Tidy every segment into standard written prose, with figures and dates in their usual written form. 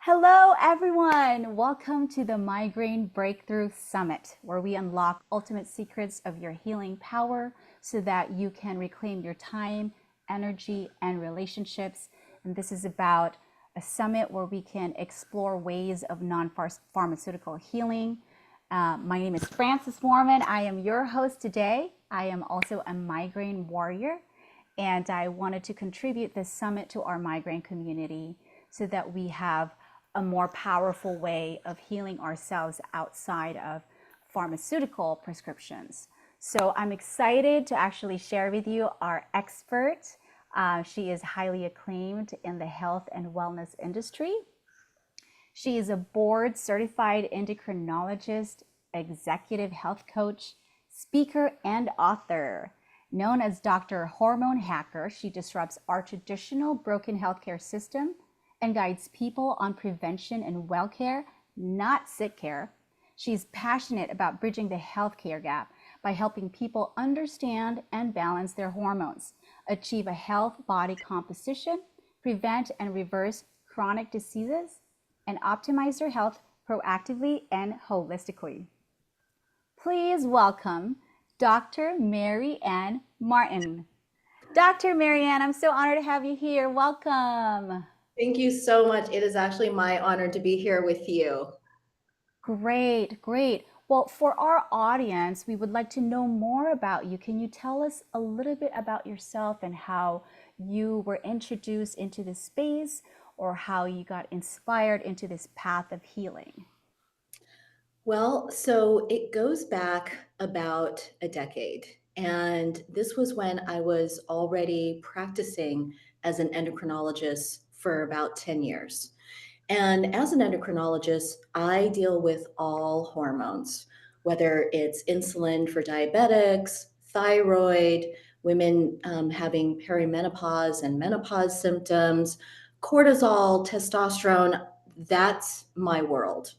Hello, everyone. Welcome to the Migraine Breakthrough Summit, where we unlock ultimate secrets of your healing power so that you can reclaim your time, energy, and relationships. And this is about a summit where we can explore ways of non-pharmaceutical healing. My name is Frances Mormon. I am your host today. I am also a migraine warrior, and I wanted to contribute this summit to our migraine community so that we have a more powerful way of healing ourselves outside of pharmaceutical prescriptions. So I'm excited to actually share with you our expert. She is highly acclaimed in the health and wellness industry. She is a board certified endocrinologist, executive health coach, speaker, and author. Known as Dr. Hormone Hacker, she disrupts our traditional broken healthcare system and guides people on prevention and well care, not sick care. She's passionate about bridging the healthcare gap by helping people understand and balance their hormones, achieve a health body composition, prevent and reverse chronic diseases, and optimize their health proactively and holistically. Please welcome Dr. Mary Ann Martin. Dr. Mary Ann, I'm so honored to have you here. Welcome. Thank you so much. It is actually my honor to be here with you. Great, great. Well, for our audience, we would like to know more about you. Can you tell us a little bit about yourself and how you were introduced into this space or how you got inspired into this path of healing? Well, so it goes back about a decade. And this was when I was already practicing as an endocrinologist for about 10 years. And as an endocrinologist, I deal with all hormones, whether it's insulin for diabetics, thyroid, women having perimenopause and menopause symptoms, cortisol, testosterone. That's my world.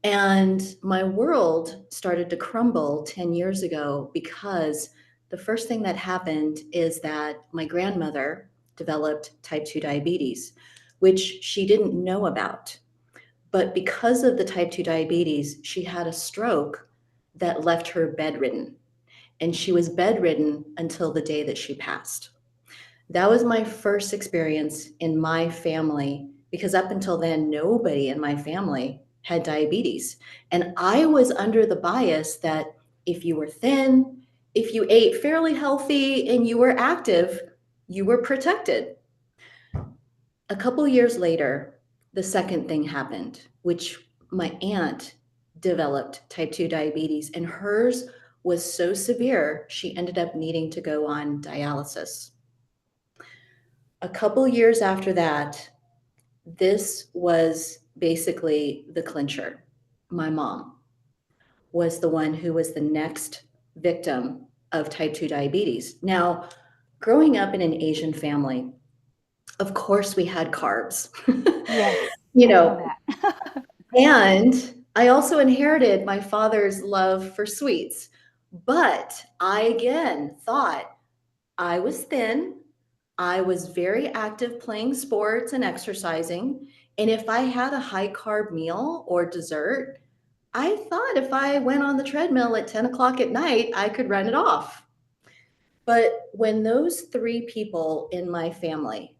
And my world started to crumble 10 years ago because the first thing that happened is that my grandmother developed type 2 diabetes, which she didn't know about. But because of the type 2 diabetes, she had a stroke that left her bedridden. And she was bedridden until the day that she passed. That was my first experience in my family because up until then, nobody in my family had diabetes. And I was under the bias that if you were thin, if you ate fairly healthy, and you were active, you were protected. A couple years later, the second thing happened, which my aunt developed type 2 diabetes, and hers was so severe, she ended up needing to go on dialysis. A couple years after that, this was basically the clincher. My mom was the one who was the next victim of type 2 diabetes. Now, growing up in an Asian family, of course we had carbs. Yes, you I know know, that. and I also inherited my father's love for sweets. But I again thought I was thin. I was very active playing sports and exercising. And if I had a high carb meal or dessert, I thought if I went on the treadmill at 10 o'clock at night, I could run it off. But when those three people in my family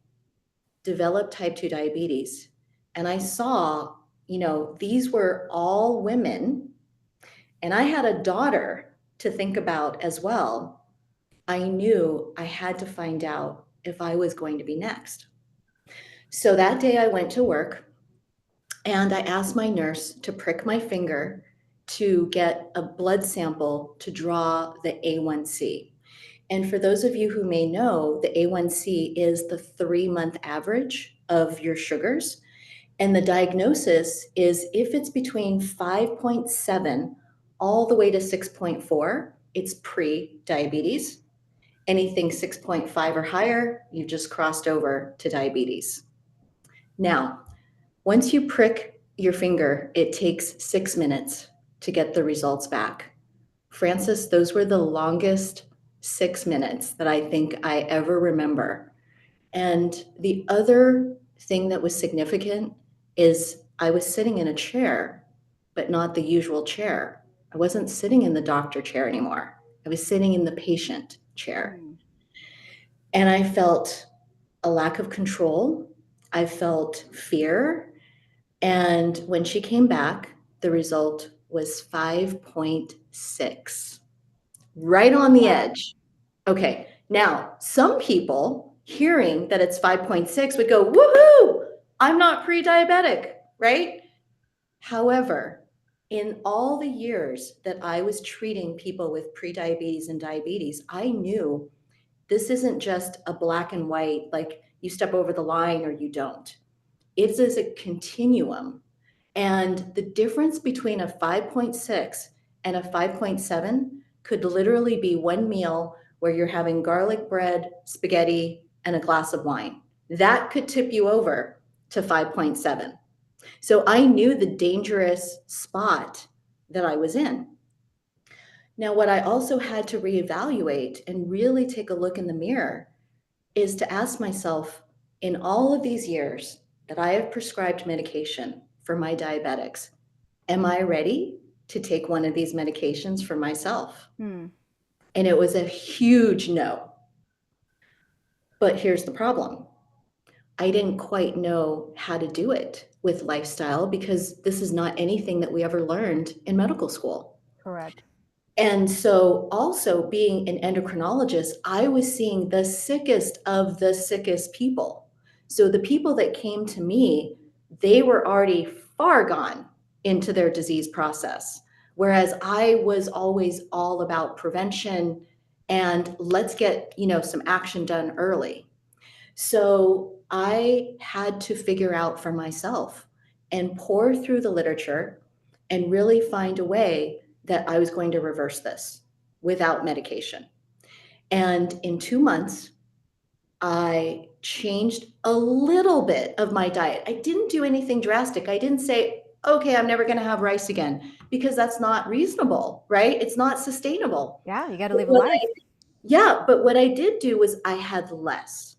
developed type 2 diabetes, and I saw, these were all women, and I had a daughter to think about as well, I knew I had to find out if I was going to be next. So that day I went to work and I asked my nurse to prick my finger to get a blood sample to draw the A1C. And for those of you who may know, the A1C is the 3-month average of your sugars. And the diagnosis is if it's between 5.7 all the way to 6.4, it's pre-diabetes. Anything 6.5 or higher, you've just crossed over to diabetes. Now, once you prick your finger, it takes 6 minutes to get the results back. Frances, those were the longest 6 minutes that I think I ever remember. And the other thing that was significant is I was sitting in a chair, but not the usual chair. I wasn't sitting in the doctor chair anymore. I was sitting in the patient chair. Mm. And I felt a lack of control. I felt fear. And when she came back, the result was 5.6, right on the Wow. edge. Okay, now some people hearing that it's 5.6 would go, woohoo, I'm not pre diabetic, right? However, in all the years that I was treating people with prediabetes and diabetes, I knew this isn't just a black and white, like you step over the line or you don't. It is a continuum. And the difference between a 5.6 and a 5.7 could literally be one meal where you're having garlic bread, spaghetti, and a glass of wine. That could tip you over to 5.7. So I knew the dangerous spot that I was in. Now, what I also had to reevaluate and really take a look in the mirror is to ask myself, in all of these years that I have prescribed medication for my diabetics, am I ready to take one of these medications for myself? Hmm. And it was a huge no. But here's the problem, I didn't quite know how to do it with lifestyle because this is not anything that we ever learned in medical school. Correct. And so, also being an endocrinologist, I was seeing the sickest of the sickest people. So, the people that came to me, they were already far gone into their disease process. Whereas I was always all about prevention and let's get, some action done early. So I had to figure out for myself and pour through the literature and really find a way that I was going to reverse this without medication. And in 2 months, I changed a little bit of my diet. I didn't do anything drastic. I didn't say, okay, I'm never going to have rice again, because that's not reasonable, right? It's not sustainable. Yeah, you got to But live a life. yeah, but what I did do was I had less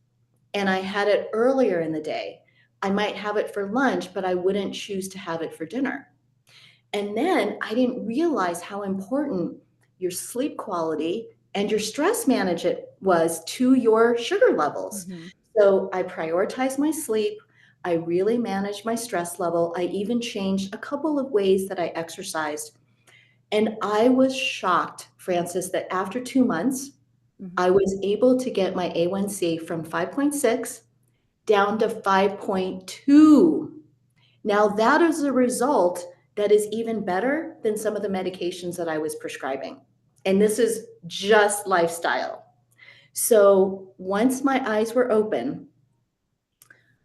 and I had it earlier in the day. I might have it for lunch, but I wouldn't choose to have it for dinner. And then I didn't realize how important your sleep quality and your stress management was to your sugar levels. Hmm. So I prioritized my sleep. I really managed my stress level. I even changed a couple of ways that I exercised. And I was shocked, Frances, that after 2 months, Hmm. I was able to get my A1C from 5.6 down to 5.2. Now, that is a result that is even better than some of the medications that I was prescribing. And this is just lifestyle. So once my eyes were open,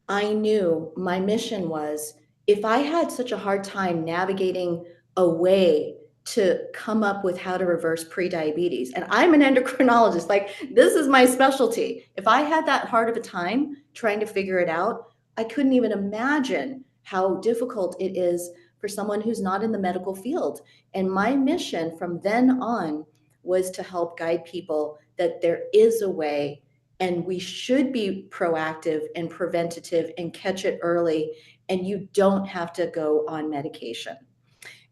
I knew my mission was, if I had such a hard time navigating a way to come up with how to reverse prediabetes, and I'm an endocrinologist, like this is my specialty. If I had that hard of a time trying to figure it out, I couldn't even imagine how difficult it is for someone who's not in the medical field. And my mission from then on was to help guide people that there is a way, and we should be proactive and preventative and catch it early, and you don't have to go on medication.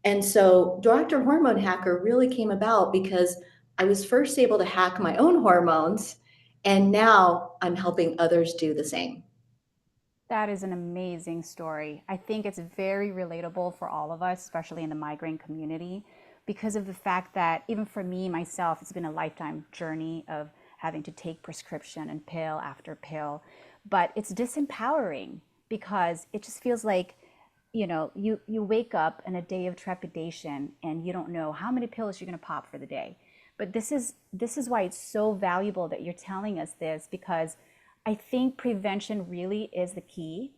And so Dr. Hormone Hacker really came about because I was first able to hack my own hormones, and now I'm helping others do the same. That is an amazing story. I think it's very relatable for all of us, especially in the migraine community, because of the fact that even for me, myself, it's been a lifetime journey of having to take prescription and pill after pill. But it's disempowering because it just feels like, you wake up in a day of trepidation and you don't know how many pills you're going to pop for the day. But this is why it's so valuable that you're telling us this, because I think prevention really is the key.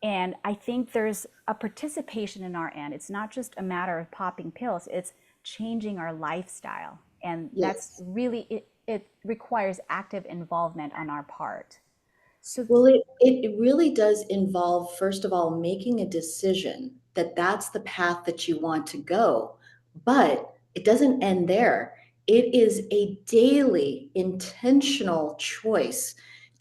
And I think there's a participation in our end. It's not just a matter of popping pills, it's changing our lifestyle. And that's Yes. really, it requires active involvement on our part. So, Well, it really does involve, first of all, making a decision that that's the path that you want to go. But it doesn't end there. It is a daily intentional choice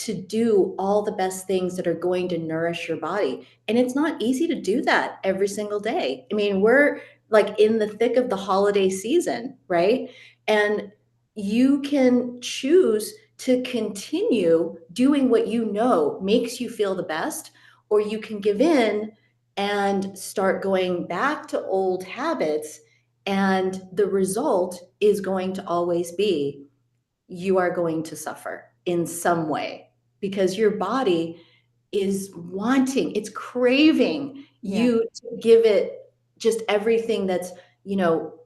to do all the best things that are going to nourish your body. And it's not easy to do that every single day. I mean, we're like in the thick of the holiday season, right? And you can choose to continue doing what you know makes you feel the best, or you can give in and start going back to old habits. And the result is going to always be you are going to suffer in some way because your body is wanting, it's craving Yeah. you to give it just everything that's,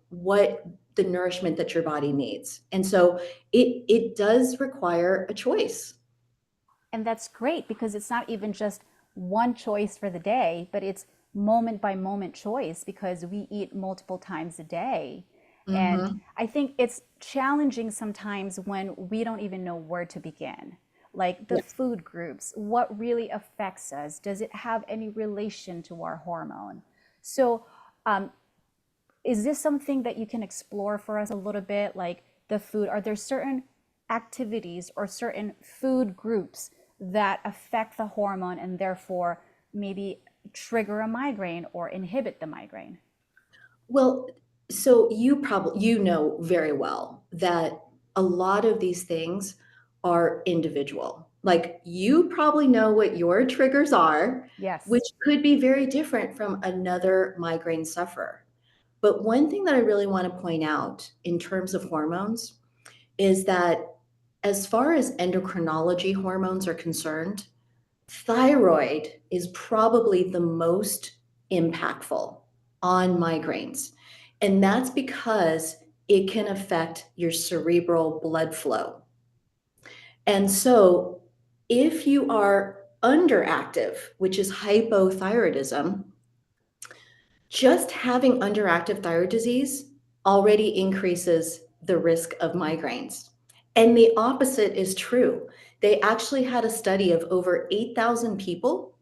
what the nourishment that your body needs. And so it does require a choice. And that's great because it's not even just one choice for the day, but it's moment by moment choice because we eat multiple times a day. And Hmm. I think it's challenging sometimes when we don't even know where to begin. Like the Yeah. food groups, what really affects us? Does it have any relation to our hormone? So, um, is this something that you can explore for us a little bit? Like the food, are there certain activities or certain food groups that affect the hormone and therefore maybe trigger a migraine or inhibit the migraine? Well, so you know very well that a lot of these things are individual. Like you probably know what your triggers are, which Yes. could be very different from another migraine sufferer. But one thing that I really want to point out in terms of hormones is that as far as endocrinology hormones are concerned, thyroid is probably the most impactful on migraines. And that's because it can affect your cerebral blood flow. And so if you are underactive, which is hypothyroidism, just having underactive thyroid disease already increases the risk of migraines. And the opposite is true. They actually had a study of over 8,000 people,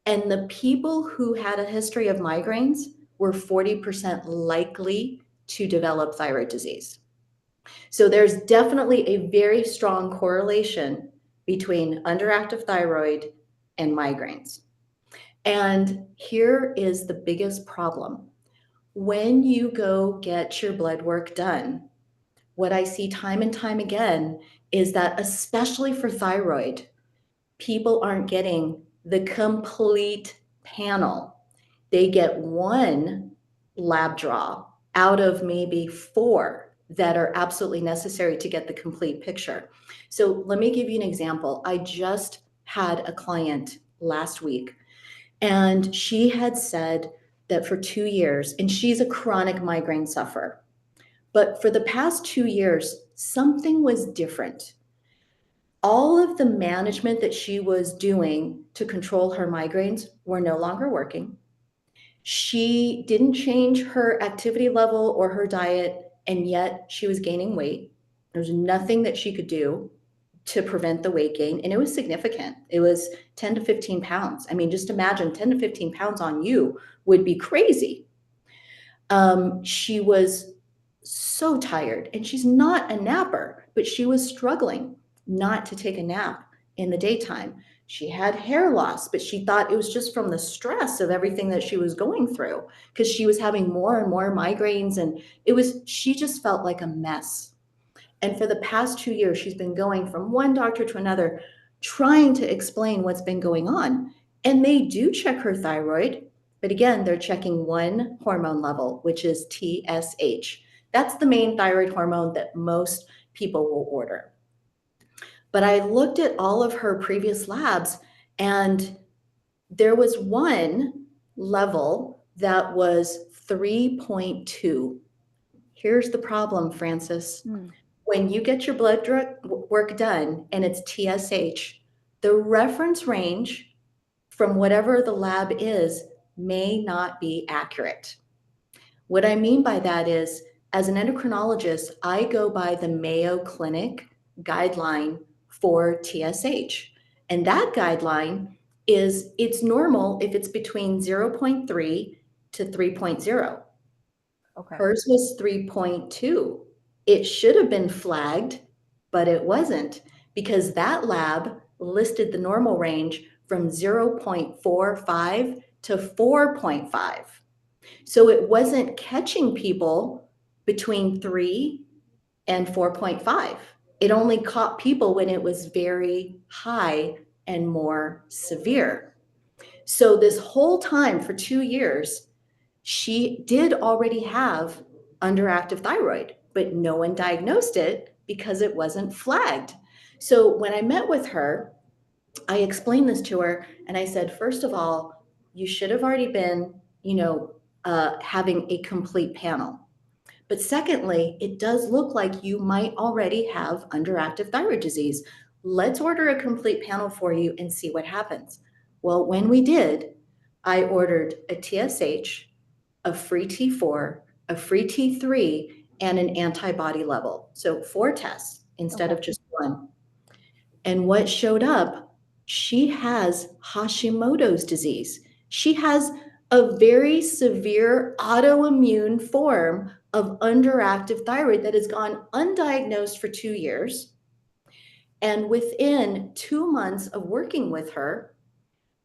and the people who had a history of migraines were 40% likely to develop thyroid disease. So there's definitely a very strong correlation between underactive thyroid and migraines. And here is the biggest problem. When you go get your blood work done, what I see time and time again is that, especially for thyroid, people aren't getting the complete panel. They get one lab draw out of maybe four that are absolutely necessary to get the complete picture. So let me give you an example. I just had a client last week, and she had said that for 2 years, and she's a chronic migraine sufferer, but for the past 2 years, something was different. All of the management that she was doing to control her migraines were no longer working. She didn't change her activity level or her diet, and yet she was gaining weight. There's nothing that she could do to prevent the weight gain, and it was significant. It was 10 to 15 pounds. I mean, just imagine 10 to 15 pounds on you would be crazy. She was so tired, and she's not a napper, but she was struggling not to take a nap in the daytime. She had hair loss, but she thought it was just from the stress of everything that she was going through because she was having more and more migraines, and she just felt like a mess. And for the past 2 years, she's been going from one doctor to another, trying to explain what's been going on. And they do check her thyroid, but again, they're checking one hormone level, which is TSH. That's the main thyroid hormone that most people will order. But I looked at all of her previous labs, and there was one level that was 3.2. Here's the problem, Frances. Hmm. When you get your work done and it's TSH, the reference range from whatever the lab is may not be accurate. What I mean by that is, as an endocrinologist, I go by the Mayo Clinic guideline for TSH. And that guideline is it's normal if it's between zero point 0.3 to 3.0. Okay. Hers was 3.2. It should have been flagged, but it wasn't because that lab listed the normal range from 0.45 to 4.5. So it wasn't catching people between 3 and 4.5. It only caught people when it was very high and more severe. So this whole time for 2 years, she did already have underactive thyroid, but no one diagnosed it because it wasn't flagged. So when I met with her, I explained this to her and I said, first of all, you should have already been, having a complete panel. But secondly, it does look like you might already have underactive thyroid disease. Let's order a complete panel for you and see what happens. Well, when we did, I ordered a TSH, a free T4, a free T3, and an antibody level. So 4 tests instead Okay. of just one. And what showed up, she has Hashimoto's disease. She has a very severe autoimmune form of underactive thyroid that has gone undiagnosed for 2 years. And within 2 months of working with her,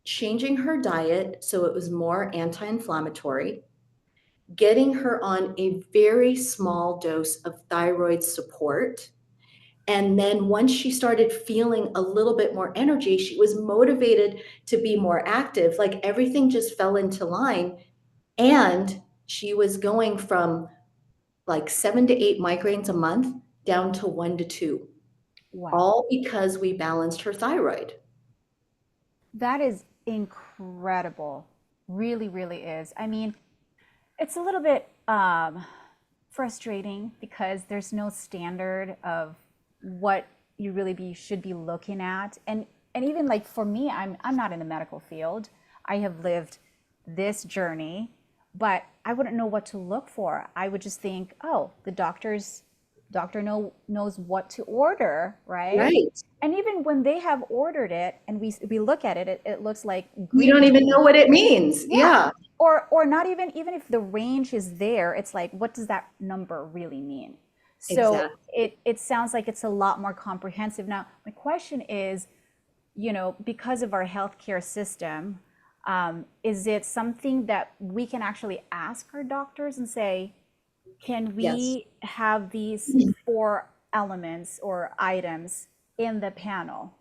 changing her diet so it was more anti inflammatory, getting her on a very small dose of thyroid support. And then once she started feeling a little bit more energy, she was motivated to be more active. Like everything just fell into line. And she was going from like 7 to 8 migraines a month down to 1 to 2, Wow. all because we balanced her thyroid. That is incredible. Really, really is. I mean, it's a little bit frustrating because there's no standard of what you really should be looking at. And even like for me, I'm not in the medical field. I have lived this journey, but I wouldn't know what to look for. I would just think, oh, the knows what to order, right? Right. And even when they have ordered it and we look at it, it looks like You green don't even know tea. what it means. Yeah. Yeah, Or not even if the range is there, it's like, what does that number really mean? So exactly. it sounds like it's a lot more comprehensive. Now, my question is, because of our healthcare system, is it something that we can actually ask our doctors and say, can Yes. we have these 4 elements or items in the panel?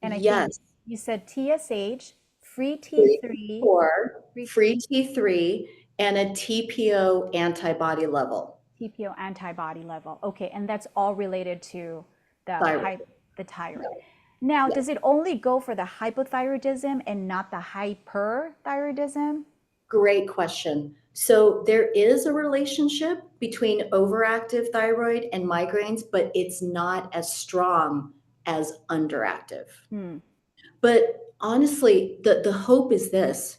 And I think Yes. you said TSH, free Free T3, T4, free free T3, and a TPO antibody level. TPO antibody level. Okay, and that's all related to the Thyroid. the thyroid. Now, Yeah. does it only go for the hypothyroidism and not the hyperthyroidism? Great question. So there is a relationship between overactive thyroid and migraines, but it's not as strong as underactive. Hmm. But honestly, the hope is this.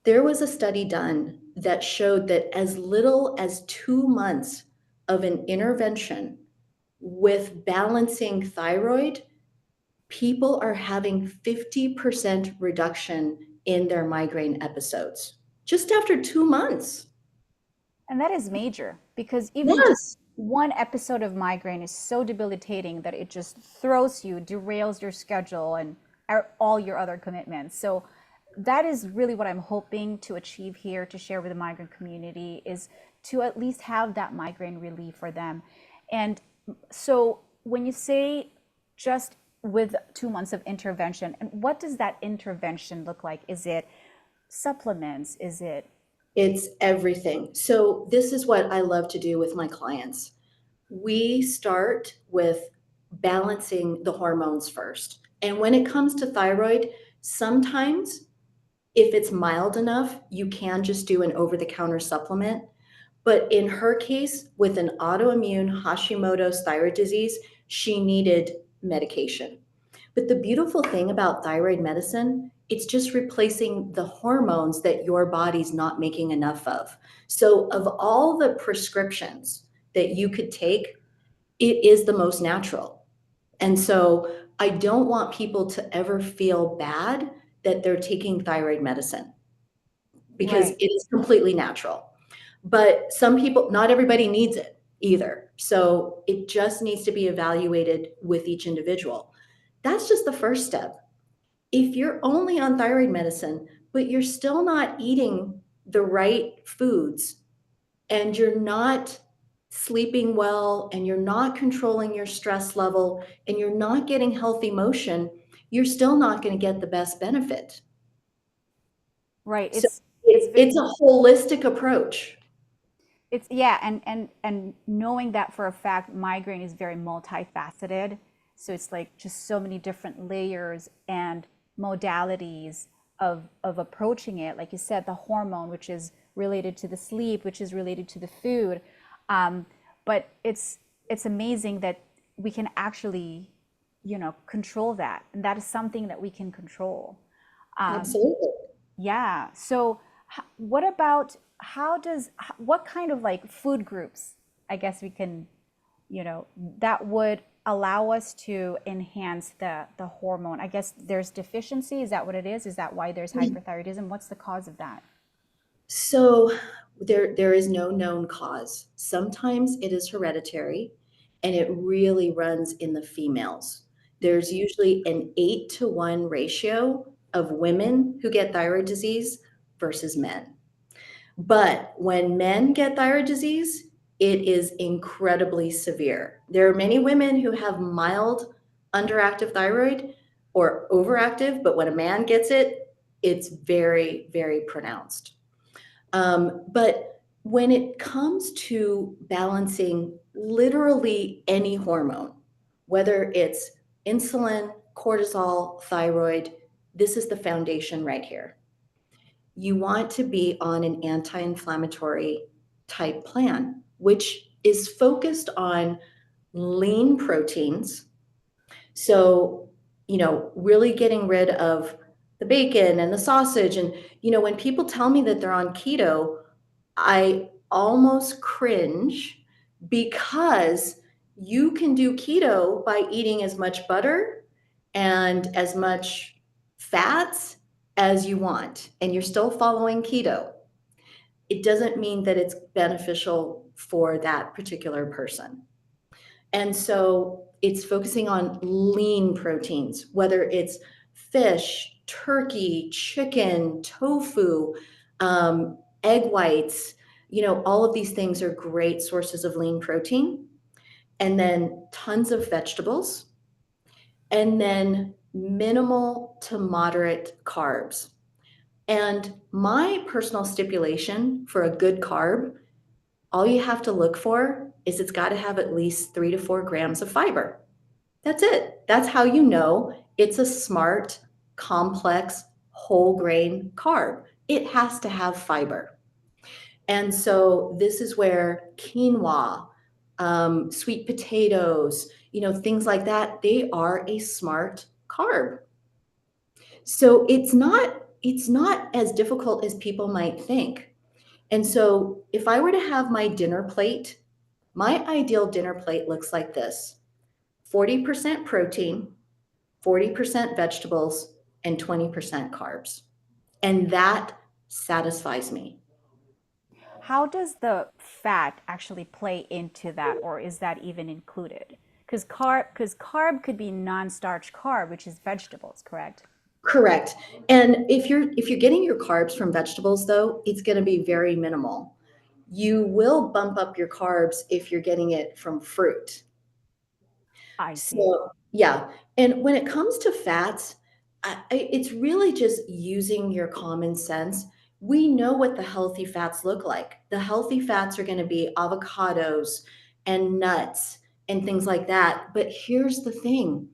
There was a study done that showed that as little as 2 months of an intervention with balancing thyroid, people are having 50% reduction in their migraine episodes just after 2 months. And that is major because even just Yes, one episode of migraine is so debilitating that it just throws you, derails your schedule and all your other commitments. So that is really what I'm hoping to achieve here to share with the migrant community is to at least have that migraine relief for them. And so when you say just with 2 months of intervention, and what does that intervention look like? Is it supplements? Is it it's everything. So, this is what I love to do with my clients. We start with balancing the hormones first. And when it comes to thyroid, sometimes if it's mild enough, you can just do an over the counter supplement. But in her case, with an autoimmune Hashimoto's thyroid disease, she needed medication. But the beautiful thing about thyroid medicine, it's just replacing the hormones that your body's not making enough of. So, of all the prescriptions that you could take, it is the most natural. And so, I don't want people to ever feel bad that they're taking thyroid medicine because right? it is completely natural. But some people, not everybody needs it either. So it just needs to be evaluated with each individual. That's just the first step. If you're only on thyroid medicine, but you're still not eating the right foods and you're not sleeping well and you're not controlling your stress level and you're not getting healthy motion, you're still not going to get the best benefit. Right. So It's it's a holistic approach. it's yeah, and knowing that for a fact, migraine is very multifaceted. So it's like just so many different layers and modalities of approaching it. Like you said, the hormone, which is related to the sleep, which is related to the food. But it's amazing that we can actually, control that, and that is something that we can control. Absolutely. Yeah. So, what about what kind of like food groups, I guess we can, that would allow us to enhance the hormone? I guess there's deficiency. Is that what it is? Is that why there's hyperthyroidism? What's the cause of that? So there is no known cause. Sometimes it is hereditary and it really runs in the females. There's usually an 8-to-1 ratio of women who get thyroid disease versus men. But when men get thyroid disease, it is incredibly severe. There are many women who have mild underactive thyroid or overactive, but when a man gets it, it's very, very pronounced. But when it comes to balancing literally any hormone, whether it's insulin, cortisol, thyroid, this is the foundation right here. You want to be on an anti inflammatory type plan, which is focused on lean proteins. So, really getting rid of the bacon and the sausage. And, when people tell me that they're on keto, I almost cringe because you can do keto by eating as much butter and as much fats as you want, and you're still following keto. It doesn't mean that it's beneficial for that particular person. And so it's focusing on lean proteins, whether it's fish, turkey, chicken, tofu, egg whites. All of these things are great sources of lean protein. And then tons of vegetables. And then minimal to moderate carbs. And my personal stipulation for a good carb, all you have to look for is it's got to have at least 3 to 4 grams of fiber. That's it. That's how you know it's a smart, complex, whole grain carb. It has to have fiber. And so this is where quinoa, sweet potatoes, things like that, they are a smart carb. So it's not as difficult as people might think. And so if I were to have my dinner plate, my ideal dinner plate looks like this: 40% protein, 40% vegetables, and 20% carbs. And that satisfies me. How does the fat actually play into that, or is that even included? Because carb could be non-starch carb, which is vegetables, correct? Correct. And if you're getting your carbs from vegetables though, it's going to be very minimal. You will bump up your carbs if you're getting it from fruit. I see. So, yeah. And when it comes to fats, it's really just using your common sense. We know what the healthy fats look like. The healthy fats are going to be avocados and nuts and things like that. But here's the thing: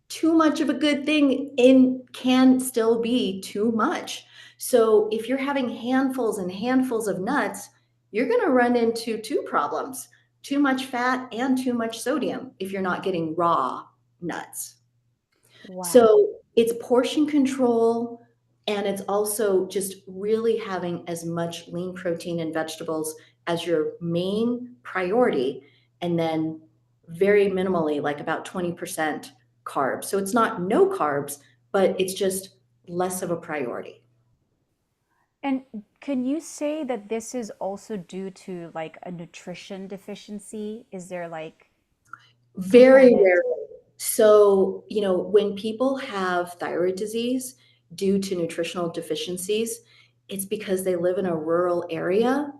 too much of a good thing can still be too much. So if you're having handfuls and handfuls of nuts, you're going to run into two problems: too much fat and too much sodium if you're not getting raw nuts. Wow. So it's portion control, and it's also just really having as much lean protein and vegetables as your main priority, and then very minimally, like about 20% carbs. So it's not no carbs, but it's just less of a priority. And can you say that this is also due to like a nutrition deficiency? Is there like a Very component? rarely. So, when people have thyroid disease due to nutritional deficiencies, it's because they live in a rural area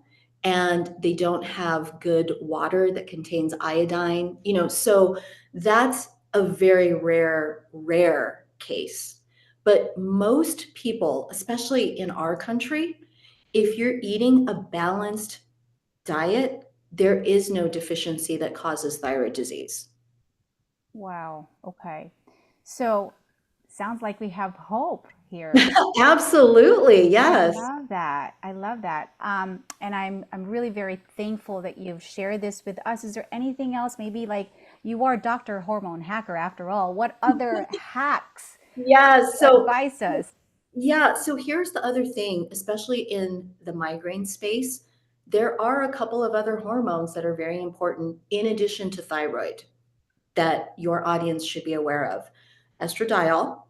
and they don't have good water that contains iodine, so that's a very rare case. But most people, especially in our country, if you're eating a balanced diet, there is no deficiency that causes thyroid disease. Wow. Okay. So sounds like we have hope here. Absolutely, I yes. love that. I love that. And I'm really very thankful that you've shared this with us. Is there anything else? Maybe like you are Dr. Hormone Hacker after all. What other hacks Yes. So, advise us? yeah. So here's the other thing, especially in the migraine space, there are a couple of other hormones that are very important in addition to thyroid that your audience should be aware of. Estradiol.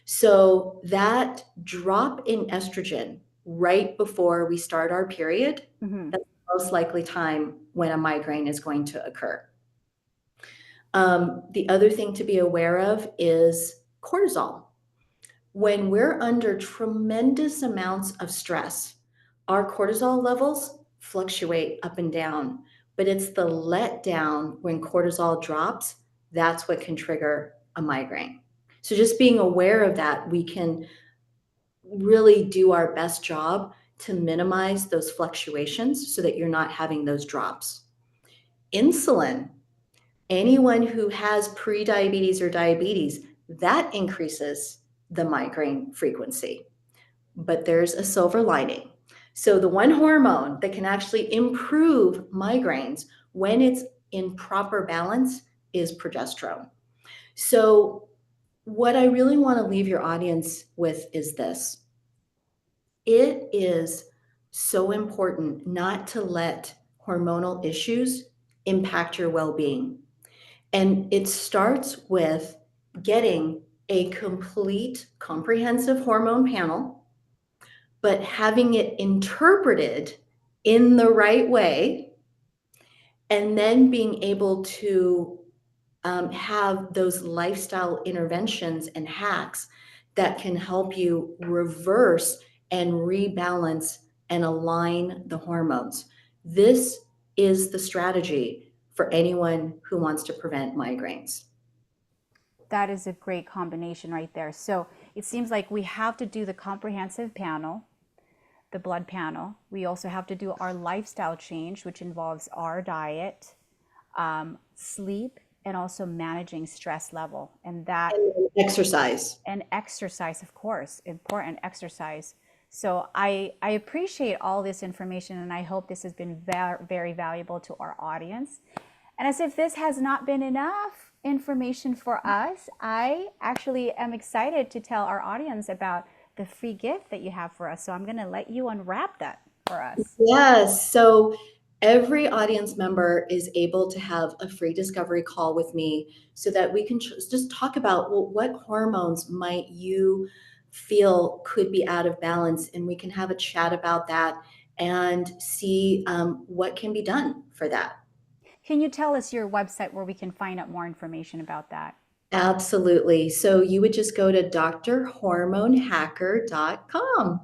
So that drop in estrogen right before we start our period, Hmm. that's the most likely time when a migraine is going to occur. The other thing to be aware of is cortisol. When we're under tremendous amounts of stress, our cortisol levels fluctuate up and down, but it's the letdown when cortisol drops, that's what can trigger a migraine. So just being aware of that, we can really do our best job to minimize those fluctuations so that you're not having those drops. Insulin, anyone who has prediabetes or diabetes, that increases the migraine frequency. But there's a silver lining. So, the one hormone that can actually improve migraines when it's in proper balance is progesterone. So, what I really want to leave your audience with is this: it is so important not to let hormonal issues impact your well being. And it starts with getting a complete, comprehensive hormone panel, but having it interpreted in the right way, and then being able to have those lifestyle interventions and hacks that can help you reverse and rebalance and align the hormones. This is the strategy for anyone who wants to prevent migraines. That is a great combination right there. So it seems like we have to do the comprehensive panel, the blood panel. We also have to do our lifestyle change, which involves our diet, sleep, and also managing stress level. And exercise. And exercise, of course, important exercise. So I appreciate all this information, and I hope this has been very valuable to our audience. And as if this has not been enough information for us, I actually am excited to tell our audience about the free gift that you have for us. So I'm going to let you unwrap that for us. Yes. So every audience member is able to have a free discovery call with me so that we can just talk about, well, what hormones might you feel could be out of balance? And we can have a chat about that and see what can be done for that. Can you tell us your website where we can find out more information about that? Absolutely. So you would just go to drhormonehacker.com.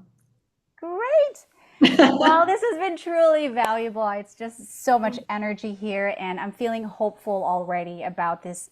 Great. Well, this has been truly valuable. It's just so much energy here, and I'm feeling hopeful already about this,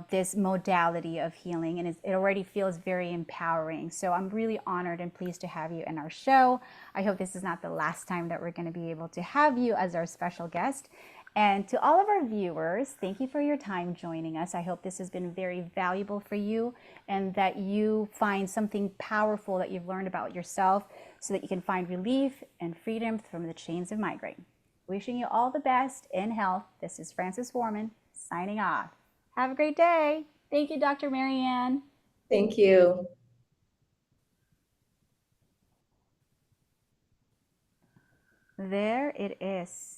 this modality of healing, and it already feels very empowering. So I'm really honored and pleased to have you in our show. I hope this is not the last time that we're going to be able to have you as our special guest. And to all of our viewers, thank you for your time joining us. I hope this has been very valuable for you and that you find something powerful that you've learned about yourself so that you can find relief and freedom from the chains of migraine. Wishing you all the best in health. This is Frances Foreman signing off. Have a great day. Thank you, Dr. Marianne. Thank you. There it is.